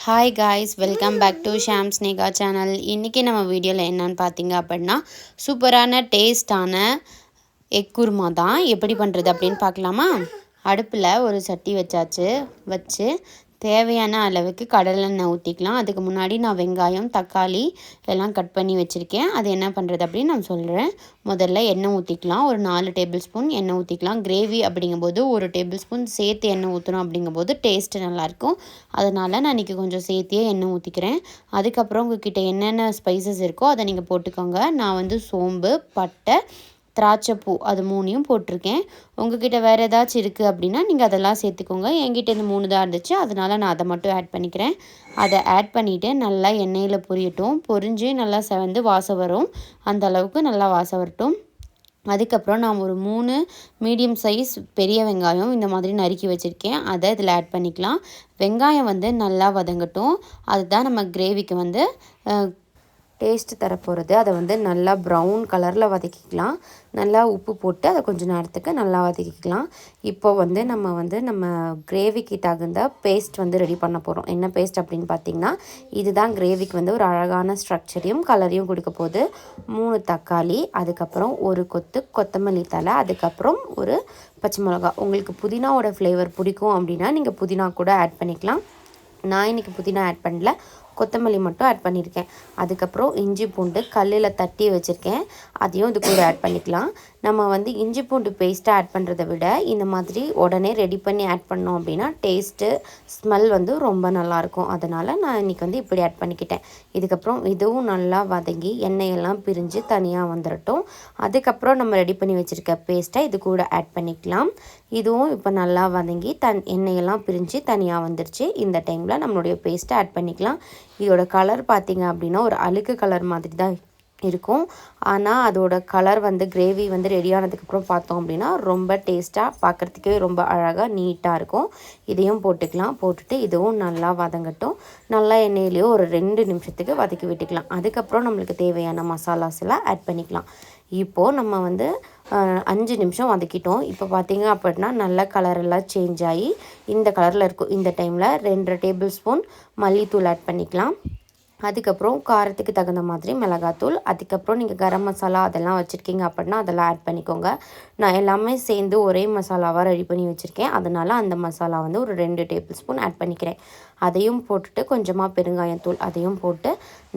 Hi guys, welcome back to Sham Sneha channel. இன்றைக்கி நம்ம வீடியோவில் என்னென்னு பார்த்தீங்க அப்படின்னா சூப்பரான டேஸ்டான எக் குருமா தான் எப்படி பண்ணுறது அப்படின்னு பார்க்கலாமா. அடுப்பில் ஒரு சட்டி வச்சு தேவையான அளவுக்கு கடலெண்ணெய் ஊற்றிக்கலாம். அதுக்கு முன்னாடி நான் வெங்காயம், தக்காளி எல்லாம் கட் பண்ணி வச்சுருக்கேன். அது என்ன பண்ணுறது அப்படின்னு நான் சொல்கிறேன். முதல்ல எண்ணெய் ஊற்றிக்கலாம். ஒரு 4 டேபிள் ஸ்பூன் எண்ணெய் ஊற்றிக்கலாம். கிரேவி அப்படிங்கும்போது 1 டேபிள் ஸ்பூன் சேர்த்து எண்ணெய் ஊற்றணும். அப்படிங்கும்போது டேஸ்ட்டு நல்லாயிருக்கும். அதனால் நான் இன்றைக்கி கொஞ்சம் சேர்த்தியே எண்ணெய் ஊற்றிக்கிறேன். அதுக்கப்புறம் உங்கள்கிட்ட என்னென்ன ஸ்பைசஸ் இருக்கோ அதை நீங்கள் போட்டுக்கோங்க. நான் சோம்பு, பட்டை, திராட்சைப்பூ அது 3யும் போட்டிருக்கேன். உங்கள்கிட்ட வேறு ஏதாச்சும் இருக்குது அப்படின்னா நீங்கள் அதெல்லாம் சேர்த்துக்கோங்க. என்கிட்ட இந்த 3 தான் இருந்துச்சு, அதனால் நான் அதை மட்டும் ஆட் பண்ணிக்கிறேன். அதை ஆட் பண்ணிவிட்டு நல்லா எண்ணெயில் பொரிஞ்சு நல்லா செவந்து வாசம் வரும். அந்த அளவுக்கு நல்லா வாசம் வரட்டும். அதுக்கப்புறம் நான் ஒரு 3 மீடியம் சைஸ் பெரிய வெங்காயம் இந்த மாதிரி நறுக்கி வச்சுருக்கேன். அதை இதில் ஆட் பண்ணிக்கலாம். வெங்காயம் நல்லா வதங்கட்டும். அதுதான் நம்ம கிரேவிக்கு டேஸ்ட்டு தரப்போகிறது. அதை நல்லா ப்ரௌன் கலரில் வதக்கிக்கலாம். நல்லா உப்பு போட்டு அதை கொஞ்சம் நேரத்துக்கு நல்லா வதக்கிக்கலாம். இப்போ நம்ம கிரேவிக்கு தகுந்த பேஸ்ட் ரெடி பண்ண போகிறோம். என்ன பேஸ்ட் அப்படின்னு பார்த்திங்கன்னா, இதுதான் கிரேவிக்கு ஒரு அழகான ஸ்ட்ரக்சரையும் கலரையும் கொடுக்க போகுது. 3 தக்காளி, அதுக்கப்புறம் ஒரு கொத்தமல்லி தழை, அதுக்கப்புறம் ஒரு பச்சை மிளகா. உங்களுக்கு புதினாவோட ஃப்ளேவர் பிடிக்கும் அப்படின்னா நீங்கள் புதினா கூட ஆட் பண்ணிக்கலாம். நான் இன்றைக்கி புதினா ஆட் பண்ணல, கொத்தமல்லி மட்டும் ஆட் பண்ணியிருக்கேன். அதுக்கப்புறம் இஞ்சி பூண்டு கல்லில் தட்டி வச்சுருக்கேன், அதையும் இது கூட ஆட் பண்ணிக்கலாம். நம்ம இஞ்சி பூண்டு பேஸ்ட்டை ஆட் பண்ணுறதை விட இந்த மாதிரி உடனே ரெடி பண்ணி ஆட் பண்ணோம் அப்படின்னா டேஸ்ட்டு ஸ்மெல் ரொம்ப நல்லாயிருக்கும். அதனால் நான் இன்றைக்கி இப்படி ஆட் பண்ணிக்கிட்டேன். இதுக்கப்புறம் இதுவும் நல்லா வதங்கி எண்ணெயெல்லாம் பிரிஞ்சு தனியாக வந்துடட்டும். அதுக்கப்புறம் நம்ம ரெடி பண்ணி வச்சுருக்க பேஸ்ட்டை இது கூட ஆட் பண்ணிக்கலாம். இதுவும் இப்போ நல்லா வதங்கி எண்ணெயெல்லாம் பிரிஞ்சு தனியாக வந்துருச்சு. இந்த டைமில் நம்மளுடைய பேஸ்ட்டை ஆட் பண்ணிக்கலாம். இதோட கலர் பார்த்திங்க அப்படின்னா ஒரு அழுக்கு கலர் மாதிரி தான் இருக்கும். ஆனால் அதோட கலர் கிரேவி ரெடி ஆனதுக்கப்புறம் பார்த்தோம் அப்படின்னா ரொம்ப டேஸ்ட்டாக பார்க்குறதுக்கே ரொம்ப அழகாக நீட்டாக இருக்கும். இதையும் போட்டுக்கலாம். போட்டுட்டு இதுவும் நல்லா வதங்கட்டும். நல்லா எண்ணெயிலேயோ ஒரு 2 நிமிஷத்துக்கு வதக்கி விட்டுக்கலாம். அதுக்கப்புறம் நம்மளுக்கு தேவையான மசாலாஸ் எல்லாம் ஆட் பண்ணிக்கலாம். இப்போது நம்ம 5 நிமிஷம் வதக்கிட்டோம். இப்போ பார்த்திங்க அப்படின்னா நல்ல கலரெல்லாம் சேஞ்ச் ஆகி இந்த கலரில் இருக்கும். இந்த டைமில் 2 டேபிள் ஸ்பூன் மல்லித்தூள் ஆட் பண்ணிக்கலாம். அதுக்கப்புறம் காரத்துக்கு தகுந்த மாதிரி மிளகாத்தூள், அதுக்கப்புறம் நீங்கள் கரம் மசாலா அதெல்லாம் வச்சுருக்கீங்க அப்படின்னா அதெல்லாம் ஆட் பண்ணிக்கோங்க. நான் எல்லாமே சேர்ந்து ஒரே மசாலாவாக ரெடி பண்ணி வச்சுருக்கேன். அதனால் அந்த மசாலா ஒரு 2 டேபிள் ஸ்பூன் ஆட் பண்ணிக்கிறேன். அதையும் போட்டுட்டு கொஞ்சமாக பெருங்காயத்தூள் அதையும் போட்டு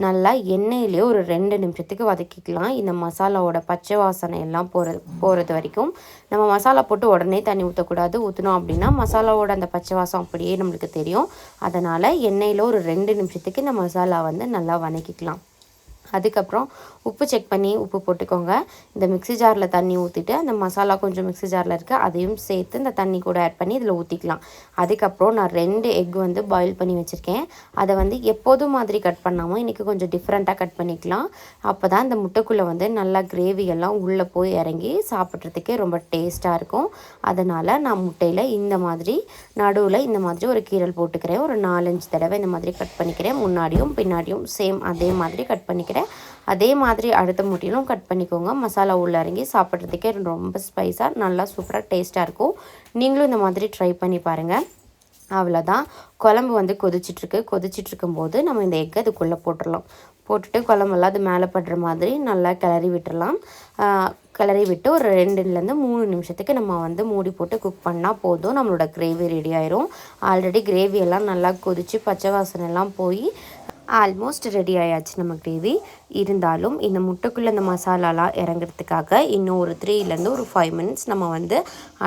நல்லா எண்ணெயிலே ஒரு 2 நிமிஷத்துக்கு வதக்கிக்கலாம். இந்த மசாலாவோட பச்சை வாசனை எல்லாம் போகிறது வரைக்கும். நம்ம மசாலா போட்டு உடனே தண்ணி ஊற்றக்கூடாது. ஊற்றினோம் அப்படின்னா மசாலாவோட அந்த பச்சை வாசம் அப்படியே நம்மளுக்கு தெரியும். அதனால் எண்ணெயில் ஒரு 2 நிமிஷத்துக்கு இந்த மசாலா நல்லா வதக்கிக்கலாம். அதுக்கப்புறம் உப்பு செக் பண்ணி உப்பு போட்டுக்கோங்க. இந்த மிக்ஸி ஜாரில் தண்ணி ஊற்றிட்டு அந்த மசாலா கொஞ்சம் மிக்ஸி ஜாரில் இருக்குது அதையும் சேர்த்து இந்த தண்ணி கூட ஆட் பண்ணி இதில் ஊற்றிக்கலாம். அதுக்கப்புறம் நான் 2 எக் பாயில் பண்ணி வச்சுருக்கேன். அதை எப்போதும் மாதிரி கட் பண்ணாமல் இன்றைக்கி கொஞ்சம் டிஃப்ரெண்ட்டாக கட் பண்ணிக்கலாம். அப்போ தான் இந்த முட்டைக்குள்ளே நல்லா கிரேவி எல்லாம் உள்ளே போய் இறங்கி சாப்பிட்றதுக்கே ரொம்ப டேஸ்ட்டாக இருக்கும். அதனால் நான் முட்டையில் இந்த மாதிரி நடுவில் இந்த மாதிரி ஒரு கீரல் போட்டுக்கிறேன். ஒரு 4-5 தடவை இந்த மாதிரி கட் பண்ணிக்கிறேன். முன்னாடியும் பின்னாடியும் சேம் அதே மாதிரி கட் பண்ணிக்கிறேன். அதே மாதிரி அடுத்த முட்டையிலும் கட் பண்ணிக்கோங்க. மசாலா உள்ள இறங்கி சாப்பிட்றதுக்கே ரொம்ப ஸ்பைஸாக நல்லா சூப்பராக டேஸ்ட்டாக இருக்கும். நீங்களும் இந்த மாதிரி ட்ரை பண்ணி பாருங்கள். அவ்வளோதான். குழம்பு கொதிச்சிட்ருக்கும்போது நம்ம இந்த எக்கை அதுக்குள்ளே போட்டுட்டு குழம்பெல்லாம் அது மேலே படுற மாதிரி நல்லா கிளறி விட்டுடலாம். கிளறி விட்டு ஒரு 2லேருந்து 3 நிமிஷத்துக்கு நம்ம மூடி போட்டு குக் பண்ணால் போதும். நம்மளோட கிரேவி ரெடி ஆயிரும். ஆல்ரெடி கிரேவி எல்லாம் நல்லா கொதித்து பச்சை வாசனை எல்லாம் போய் ஆல்மோஸ்ட் ரெடி ஆயாச்சு நம்ம கிரேவி. இருந்தாலும் இந்த முட்டைக்குள்ளே இந்த மசாலாலாம் இறங்குறதுக்காக இன்னும் ஒரு 3லேருந்து ஒரு 5 மினிட்ஸ் நம்ம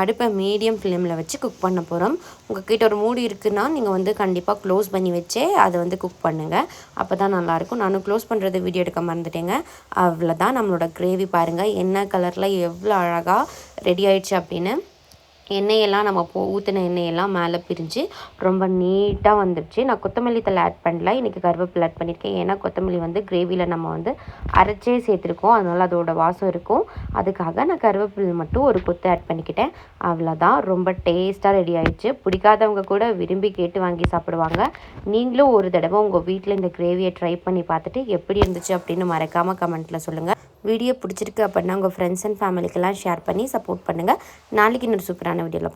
அடுப்பை மீடியம் ஃப்ளேமில் வச்சு குக் பண்ண போகிறோம். உங்கள்கிட்ட ஒரு மூடி இருக்குன்னா நீங்கள் கண்டிப்பாக க்ளோஸ் பண்ணி வச்சே அதை குக் பண்ணுங்கள். அப்போ தான் நல்லாயிருக்கும். நானும் க்ளோஸ் பண்ணுறது வீடியோ எடுக்க மறந்துட்டேங்க. அவ்வளோதான். நம்மளோட கிரேவி பாருங்கள் என்ன கலரில் எவ்வளோ அழகாக ரெடி ஆயிடுச்சு அப்படின்னு. எண்ணெயெல்லாம் நம்ம ஊற்றின எண்ணெயெல்லாம் மேலே பிரிஞ்சு ரொம்ப நீட்டாக வந்துடுச்சு. நான் கொத்தமல்லி தழை ஆட் பண்ணல, இன்றைக்கி கருவேப்பிலை ஆட் பண்ணியிருக்கேன். ஏன்னா கொத்தமல்லி கிரேவியில் நம்ம அரைச்சே சேர்த்துருக்கோம், அதனால் அதோட வாசம் இருக்கும். அதுக்காக நான் கருவேப்பிலை மட்டும் ஒரு கொத்து ஆட் பண்ணிக்கிட்டேன். அவ்வளோதான். ரொம்ப டேஸ்ட்டாக ரெடி ஆயிடுச்சு. பிடிக்காதவங்க கூட விரும்பி கேட்டு வாங்கி சாப்பிடுவாங்க. நீங்களும் ஒரு தடவை உங்கள் வீட்டில் இந்த கிரேவியை ட்ரை பண்ணி பார்த்துட்டு எப்படி இருந்துச்சு அப்படின்னு மறக்காமல் கமெண்ட்டில் சொல்லுங்கள். வீடியோ பிடிச்சிருக்கு அப்படின்னா உங்கள் ஃப்ரெண்ட்ஸ் அண்ட் ஃபேமிலிக்கெல்லாம் ஷேர் பண்ணி சப்போர்ட் பண்ணுங்கள். நாளைக்கு இன்னொரு சூப்பரான வீடியோவில்